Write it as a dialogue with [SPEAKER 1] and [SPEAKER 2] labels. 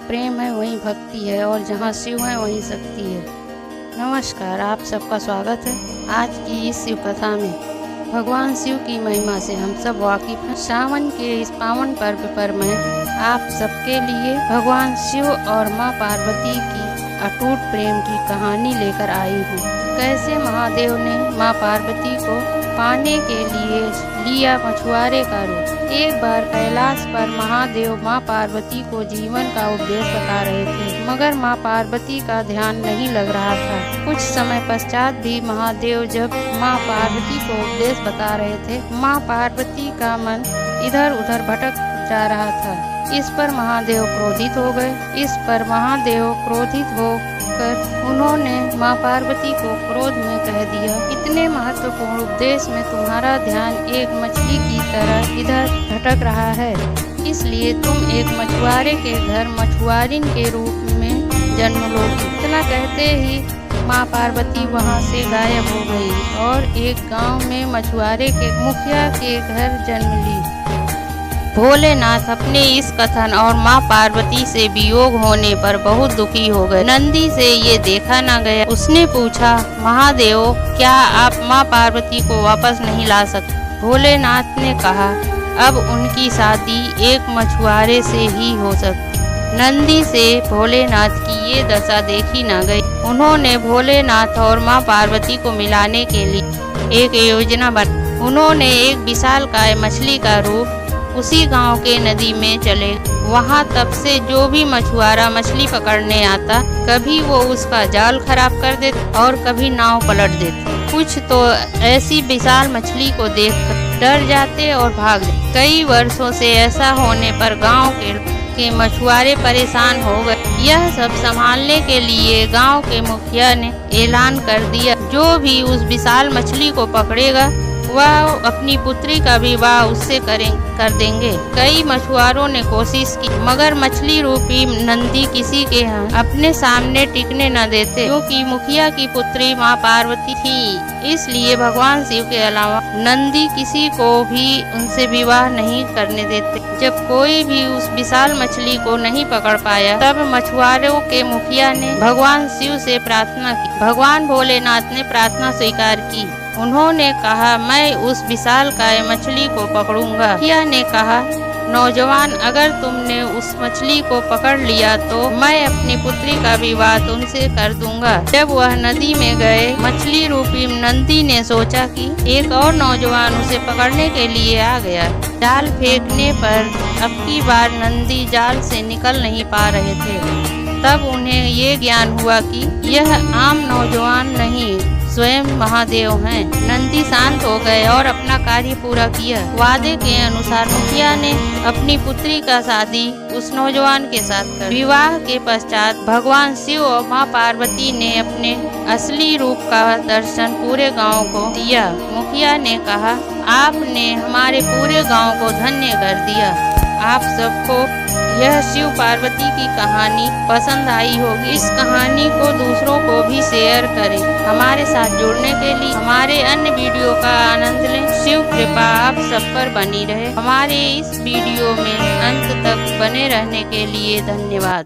[SPEAKER 1] प्रेम है वहीं भक्ति है और जहाँ शिव है वहीं शक्ति है। नमस्कार, आप सबका स्वागत है आज की इस शिव कथा में। भगवान शिव की महिमा से हम सब वाकिफ हैं। सावन के इस पावन पर्व पर मैं आप सबके लिए भगवान शिव और माँ पार्वती की अटूट प्रेम की कहानी लेकर आई हूँ। कैसे महादेव ने माँ पार्वती को पाने के लिए लिया मछुआरे का रूप। एक बार कैलाश पर महादेव माँ पार्वती को जीवन का उपदेश बता रहे थे, मगर माँ पार्वती का ध्यान नहीं लग रहा था। कुछ समय पश्चात भी महादेव जब माँ पार्वती को उपदेश बता रहे थे, माँ पार्वती का मन इधर उधर भटक जा रहा था। इस पर महादेव क्रोधित हो गए। उन्होंने माँ पार्वती को क्रोध में कह दिया, इतने महत्वपूर्ण उपदेश में तुम्हारा ध्यान एक मछली की तरह इधर भटक रहा है, इसलिए तुम एक मछुआरे के घर मछुआरिन के रूप में जन्म लोगी। इतना कहते ही माँ पार्वती वहाँ से गायब हो गई और एक गांव में मछुआरे के मुखिया के घर जन्म ली। भोलेनाथ अपने इस कथन और माँ पार्वती से वियोग होने पर बहुत दुखी हो गए। नंदी से ये देखा न गया। उसने पूछा, महादेव, क्या आप माँ पार्वती को वापस नहीं ला सकते? भोलेनाथ ने कहा, अब उनकी शादी एक मछुआरे से ही हो सकती। नंदी से भोलेनाथ की ये दशा देखी न गई। उन्होंने भोलेनाथ और माँ पार्वती को मिलाने के लिए एक योजना बनाई। उन्होंने एक विशालकाय मछली का रूप उसी गांव के नदी में चले। वहां तब से जो भी मछुआरा मछली पकड़ने आता, कभी वो उसका जाल खराब कर देते और कभी नाव पलट देते। कुछ तो ऐसी विशाल मछली को देखकर डर जाते और भाग जाते। कई वर्षों से ऐसा होने पर गांव के मछुआरे परेशान हो गए। यह सब संभालने के लिए गांव के मुखिया ने ऐलान कर दिया, जो भी उस विशाल मछली को पकड़ेगा वह अपनी पुत्री का विवाह उससे कर देंगे। कई मछुआरों ने कोशिश की, मगर मछली रूपी नंदी किसी के अपने सामने टिकने न देते, क्योंकि मुखिया की पुत्री माँ पार्वती थी। इसलिए भगवान शिव के अलावा नंदी किसी को भी उनसे विवाह नहीं करने देते। जब कोई भी उस विशाल मछली को नहीं पकड़ पाया, तब मछुआरों के मुखिया ने भगवान शिव से प्रार्थना की। भगवान भोलेनाथ ने प्रार्थना स्वीकार की। उन्होंने कहा, मैं उस विशालकाय मछली को पकड़ूंगा। मुखिया ने कहा, नौजवान, अगर तुमने उस मछली को पकड़ लिया तो मैं अपनी पुत्री का विवाह तुमसे कर दूंगा। जब वह नदी में गए, मछली रूपी नंदी ने सोचा कि एक और नौजवान उसे पकड़ने के लिए आ गया। जाल फेंकने पर अब की बार नंदी जाल से निकल नहीं पा रहे थे। तब उन्हें ये ज्ञान हुआ कि यह आम नौजवान नहीं, स्वयं महादेव हैं। नंदी शांत हो गए और अपना कार्य पूरा किया। वादे के अनुसार मुखिया ने अपनी पुत्री का शादी उस नौजवान के साथ कर। विवाह के पश्चात भगवान शिव और माँ पार्वती ने अपने असली रूप का दर्शन पूरे गांव को दिया। मुखिया ने कहा, आपने हमारे पूरे गांव को धन्य कर दिया। आप सबको यह शिव पार्वती की कहानी पसंद आई होगी। इस कहानी को दूसरों को भी शेयर करें। हमारे साथ जुड़ने के लिए हमारे अन्य वीडियो का आनंद लें। शिव कृपा आप सब पर बनी रहे। हमारे इस वीडियो में अंत तक बने रहने के लिए धन्यवाद।